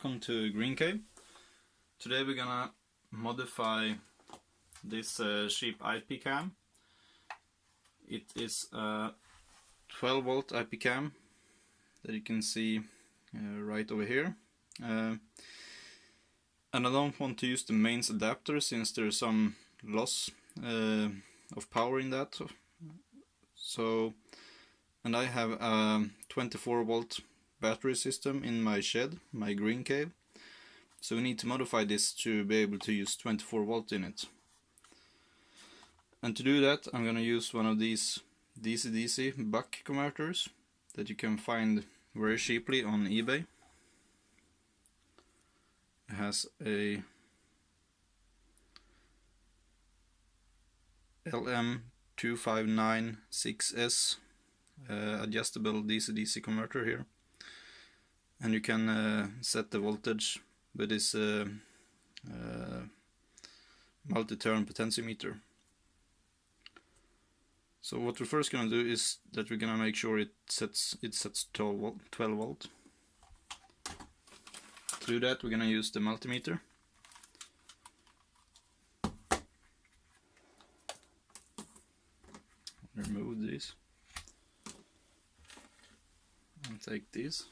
welcome to GreenCave. Today we're gonna modify this cheap Ipcam. It is a 12 volt Ipcam that you can see right over here. And I don't want to use the mains adapter since there's some loss of power in that. And I have a 24 volt battery system in my shed, my GreenCave. So we need to modify this to be able to use 24 volt in it. And to do that, I'm gonna use one of these DC-DC buck converters that you can find very cheaply on eBay. It has a LM2596S adjustable DC-DC converter here. And you can set the voltage with this multi-turn potentiometer. So what we're first going to do is that we're going to make sure it sets 12 volt. To do that, we're going to use the multimeter. Remove these and take these.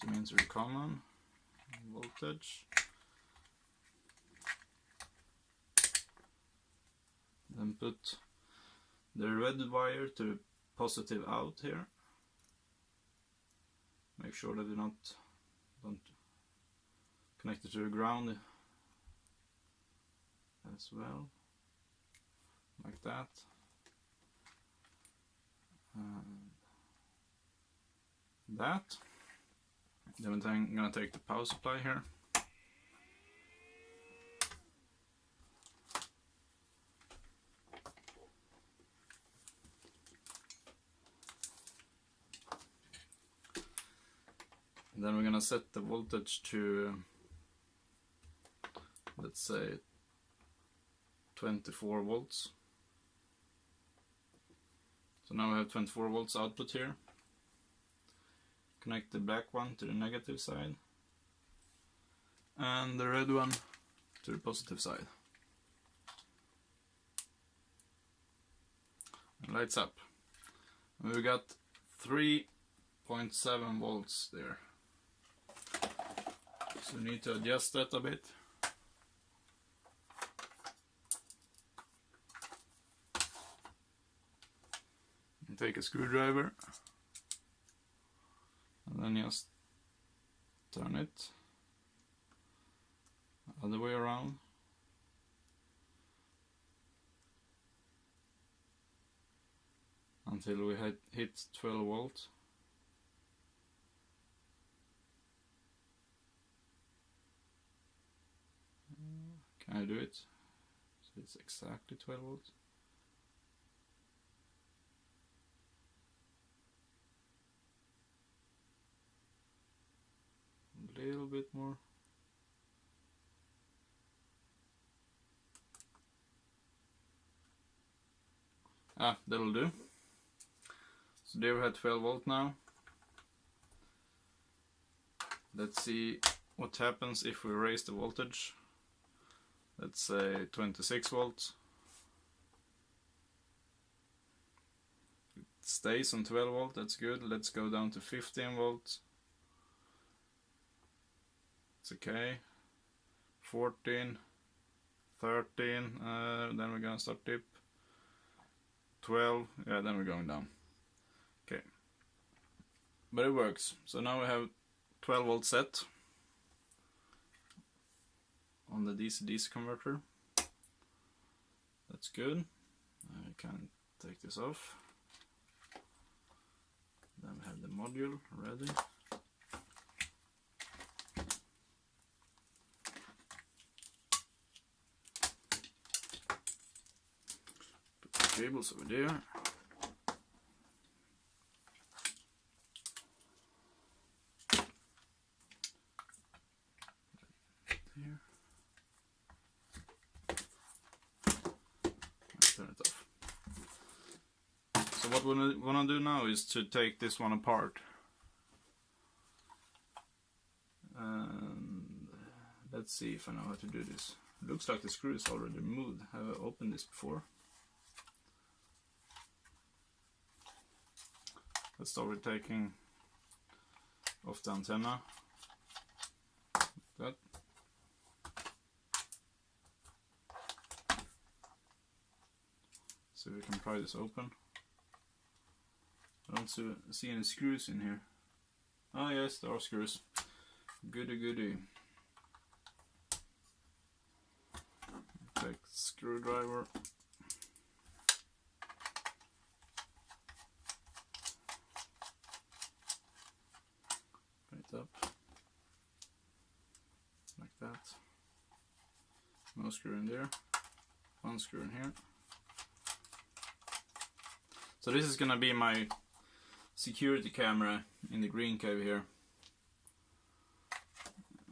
That means we're common voltage. Then put the red wire to the positive out here. Make sure that we don't connect it to the ground as well, like that. And that. Then I'm going to take the power supply here. And then we're going to set the voltage to, let's say, 24 volts. So now we have 24 volts output here. Connect the black one to the negative side and the red one to the positive side. And lights up. And we got 3.7 volts there. So we need to adjust that a bit. And take a screwdriver. And then just turn it other way around. Until we hit 12 volt. Can I do it? So it's exactly 12 volts. A little bit more. That'll do. So there we have 12 volt now. Let's see what happens if we raise the voltage. Let's say 26 volts. It stays on 12 volt, that's good. Let's go down to 15 volts. It's okay. 14, 13, then we're gonna start dip. 12, yeah, then we're going down. Okay. But it works. So now we have 12 volt set on the DC-DC converter. That's good. I can take this off. Then we have the module ready. Put the cables over there. Here. Turn it off. So what what we want to do now is to take this one apart. And let's see if I know how to do this. It looks like the screw is already removed. Have I opened this before? Let's start with taking off the antenna. Like that. So we can pry this open. I don't see any screws in here. Oh yes, there are screws. Goody goody. Take the screwdriver. Put it up. Like that. No screw in there. One screw in here. So this is gonna be my security camera in the GreenCave here.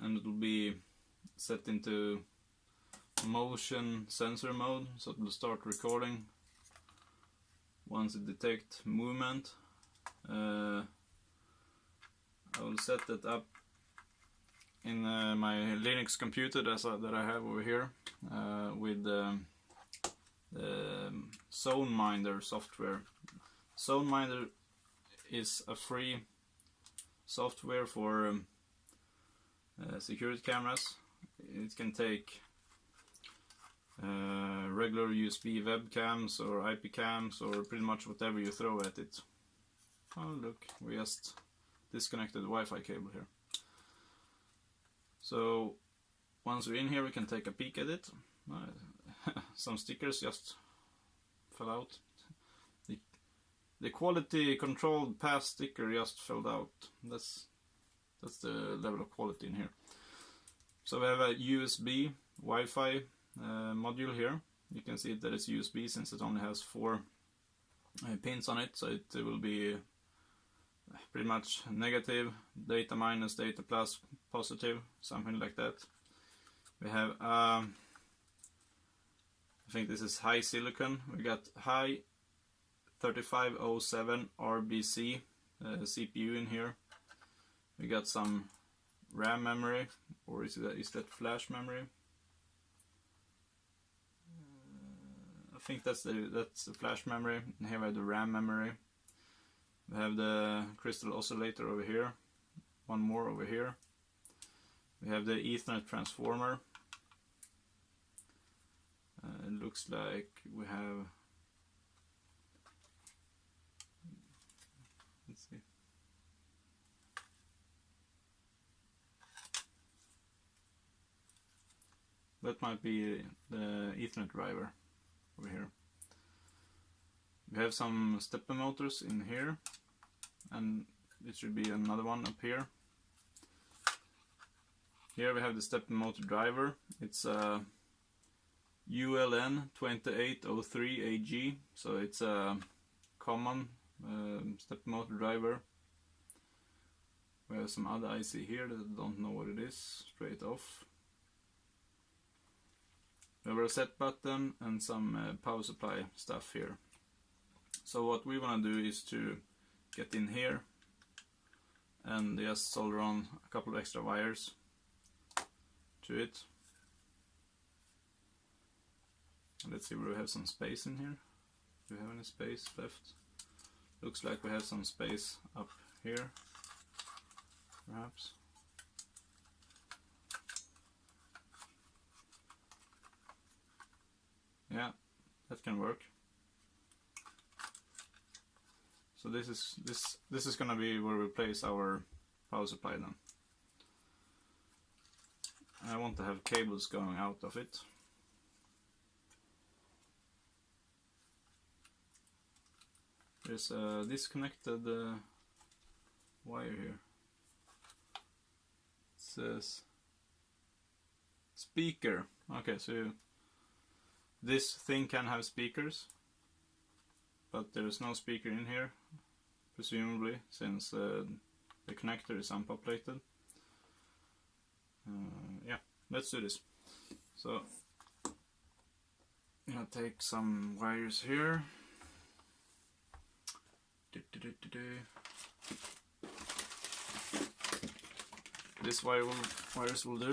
And it will be set into motion sensor mode, so it will start recording once it detects movement. I will set that up in my Linux computer that I have over here with the ZoneMinder software. ZoneMinder is a free software for security cameras. It can take regular USB webcams or Ipcams or pretty much whatever you throw at it. Oh look, we just disconnected the Wi-Fi cable here. So once we're in here we can take a peek at it. Some stickers just fell out. The quality controlled pass sticker just fell out. That's the level of quality in here. So we have a USB Wi-Fi module here. You can see that it's USB since it only has 4 pins on it, so it will be pretty much negative, data minus, data plus, positive, something like that. We have I think this is high silicon. We got high 3507 RBC CPU in here. We got some RAM memory, or is that flash memory? I think that's the flash memory. And here we have the RAM memory. We have the crystal oscillator over here. One more over here. We have the Ethernet transformer. It looks like we have. Let's see. That might be the Ethernet driver over here. We have some stepper motors in here, and it should be another one up here. Here we have the stepper motor driver. It's a ULN 2803AG, so it's a common stepper motor driver. We have some other IC here that I don't know what it is, straight off. We have a reset button and some power supply stuff here. So what we want to do is to get in here and just solder on a couple of extra wires to it. Let's see where we have some space in here. Do we have any space left? Looks like we have some space up here, perhaps. Yeah, that can work. So this is gonna be where we place our power supply then. I want to have cables going out of it. There's a disconnected wire here. It says speaker. Okay, so this thing can have speakers, but there's no speaker in here, presumably, since the connector is unpopulated. Yeah, let's do this. So I'm gonna take some wires here. This wires will do.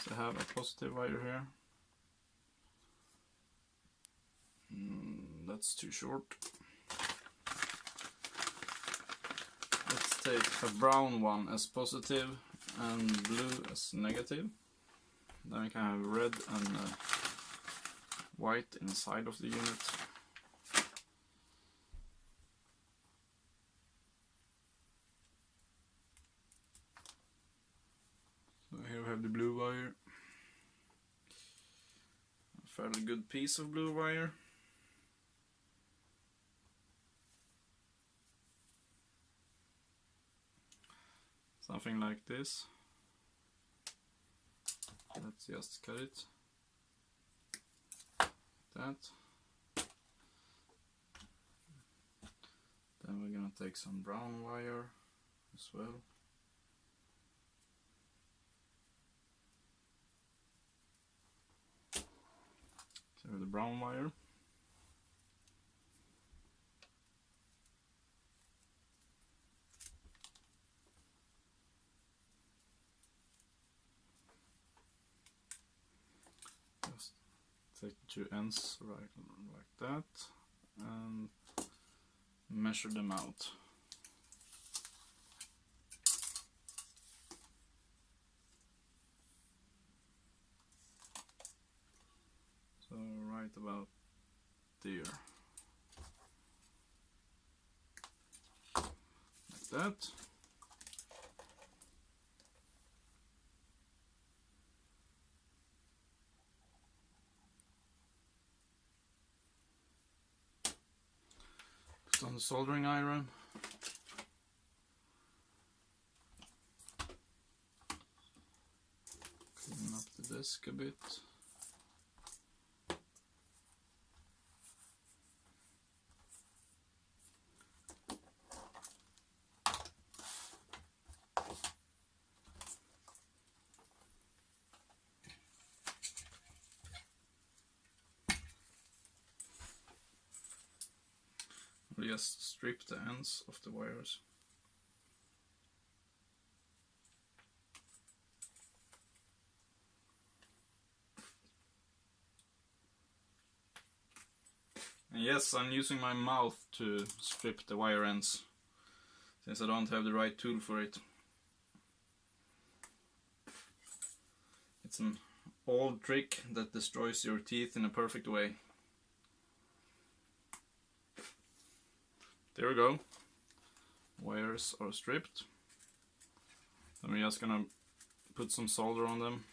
So I have a positive wire here. That's too short. Let's take a brown one as positive and blue as negative. Then we can have red and white inside of the unit. So here we have the blue wire. A fairly good piece of blue wire. Something like this. Let's just cut it. That. Then we're gonna take some brown wire as well. So the brown wire. Just take the two ends right like that and measure them out. So right about there. Like that. Put on the soldering iron. Clean up the disc a bit. We'll just strip the ends of the wires. And yes, I'm using my mouth to strip the wire ends, since I don't have the right tool for it. It's an old trick that destroys your teeth in a perfect way. There we go. Wires are stripped. Then we're just gonna put some solder on them.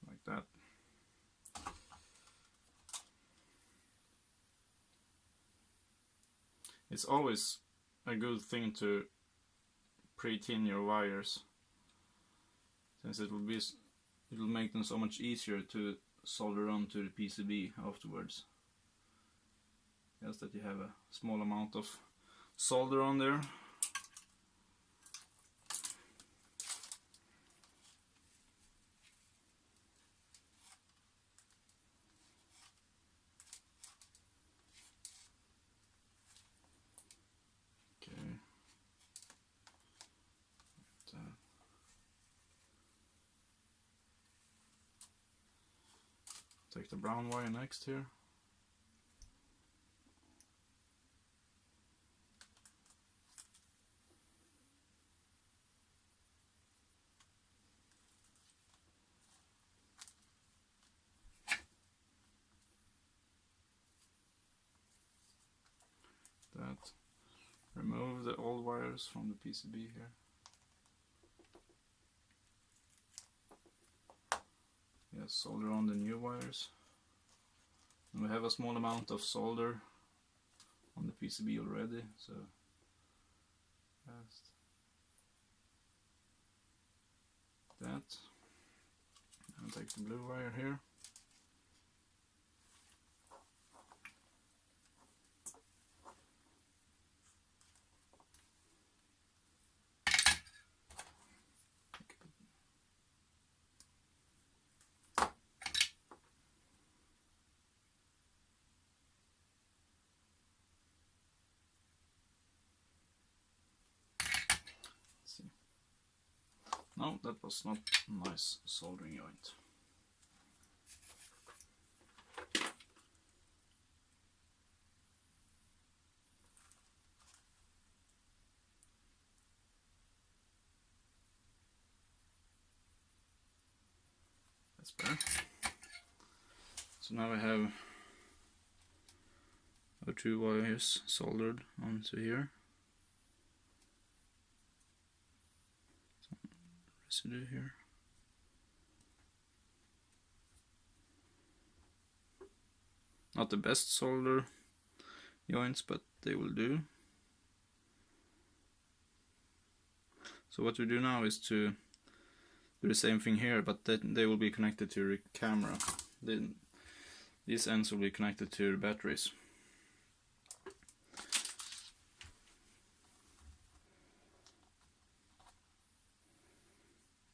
Like that. It's always a good thing to pre-tin your wires, since it'll make them so much easier to solder onto the PCB afterwards. Just that you have a small amount of solder on there. Okay. Take the brown wire next here. That. Remove the old wires from the PCB here. Yes, solder on the new wires. And we have a small amount of solder on the PCB already, so just that. And take the blue wire here. No, that was not a nice soldering joint. That's better. So now we have our 2 wires soldered onto here. Some residue here. Not the best solder joints, but they will do. So what we do now is to do the same thing here, but then they will be connected to the camera. Then these ends will be connected to the batteries.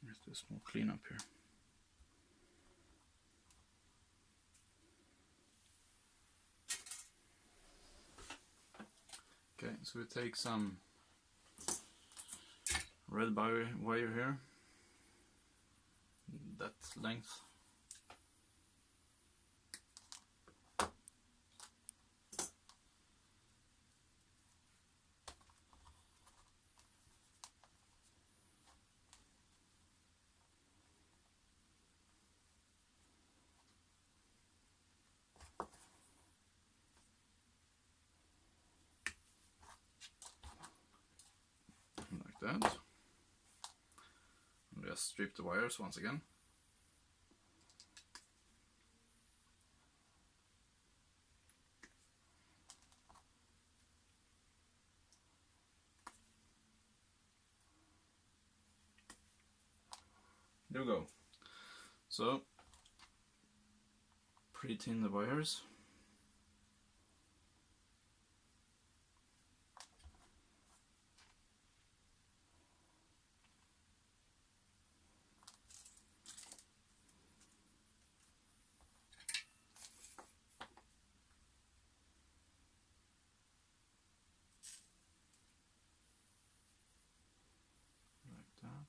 Let's do a small cleanup here. Okay, so we take some red wire here, that length. Like that. And just strip the wires once again. There we go. So, pre-tin the wires. Like that.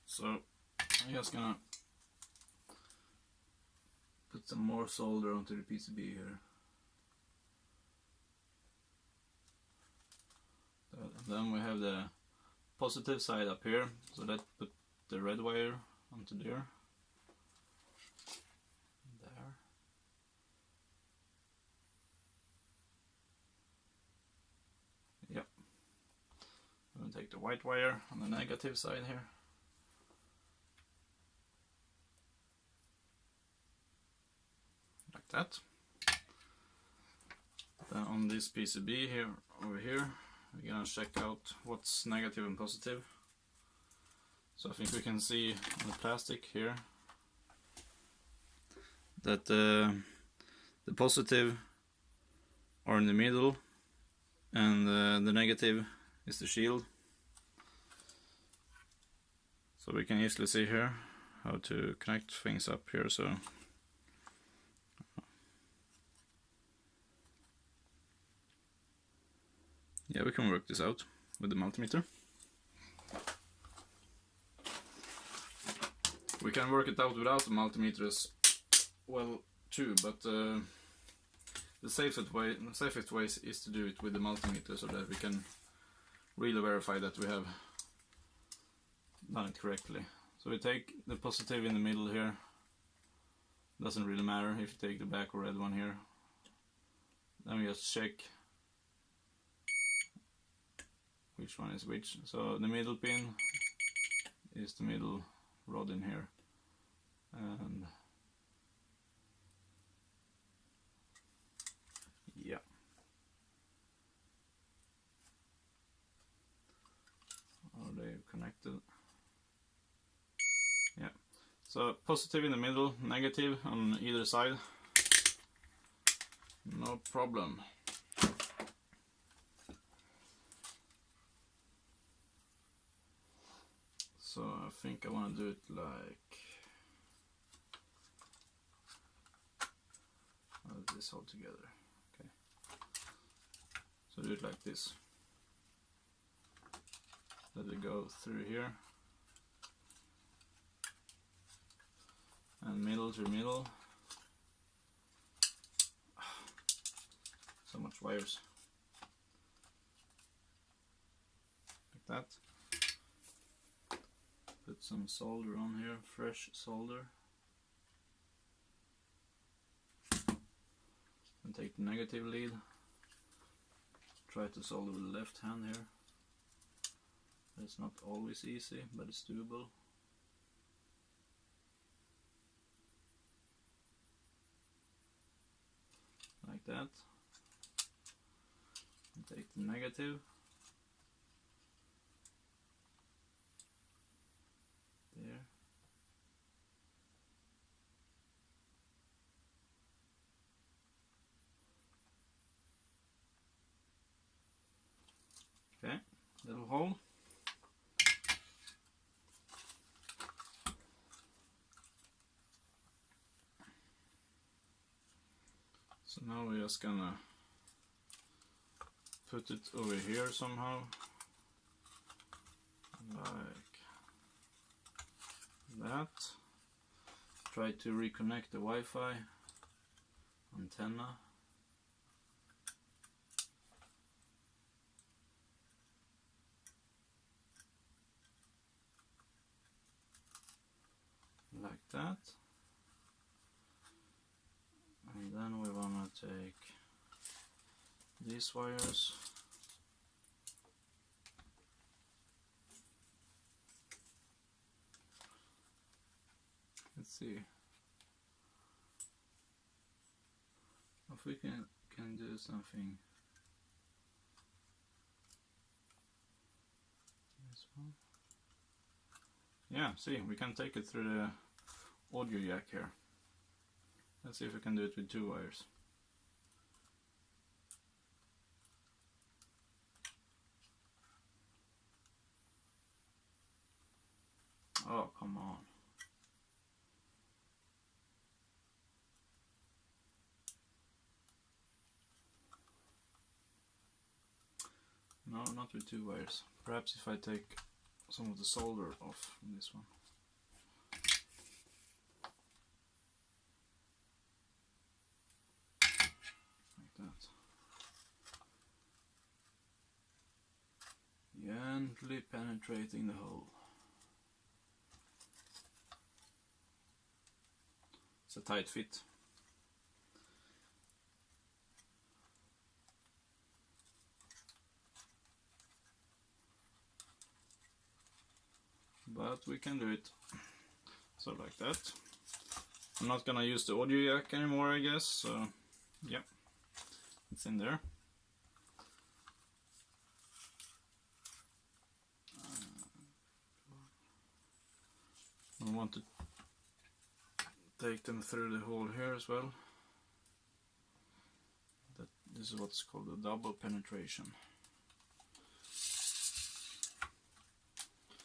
So I'm just gonna put some more solder onto the PCB here. And then we have the positive side up here, so let's put the red wire onto there. There. Yep. I'm gonna take the white wire on the negative side here. Like that. Then on this PCB here, over here, we're gonna check out what's negative and positive. So I think we can see on the plastic here that the positive are in the middle and the negative is the shield. So we can easily see here how to connect things up here. So yeah, we can work this out with the multimeter. We can work it out without the multimeter as well too, but the safest way is to do it with the multimeter, so that we can really verify that we have done it correctly. So we take the positive in the middle here. Doesn't really matter if you take the black or red one here. Then we just check which one is which. So the middle pin is the middle rod in here, and yeah, are they connected? Yeah. So positive in the middle, negative on either side. No problem. So I think I want to do it like this all together. Okay. So do it like this. Let it go through here. And middle to middle. So much wires. Like that. Put some solder on here, fresh solder. And take the negative lead. Try to solder with the left hand here. It's not always easy, but it's doable. Like that. And take the negative. There. Okay, little hole. So now we're just gonna put it over here somehow, like that. Try to reconnect the Wi-Fi antenna. Like that. And then we want to take these wires. Let's see if we can do something. This one. Yeah, see, we can take it through the audio jack here. Let's see if we can do it with 2 wires. Oh, come on. No, not with 2 wires. Perhaps if I take some of the solder off from this one. Like that. Gently penetrating the hole. It's a tight fit. But we can do it. So like that. I'm not gonna use the audio jack anymore, I guess, so yeah, it's in there. I want to take them through the hole here as well. This is what's called a double penetration.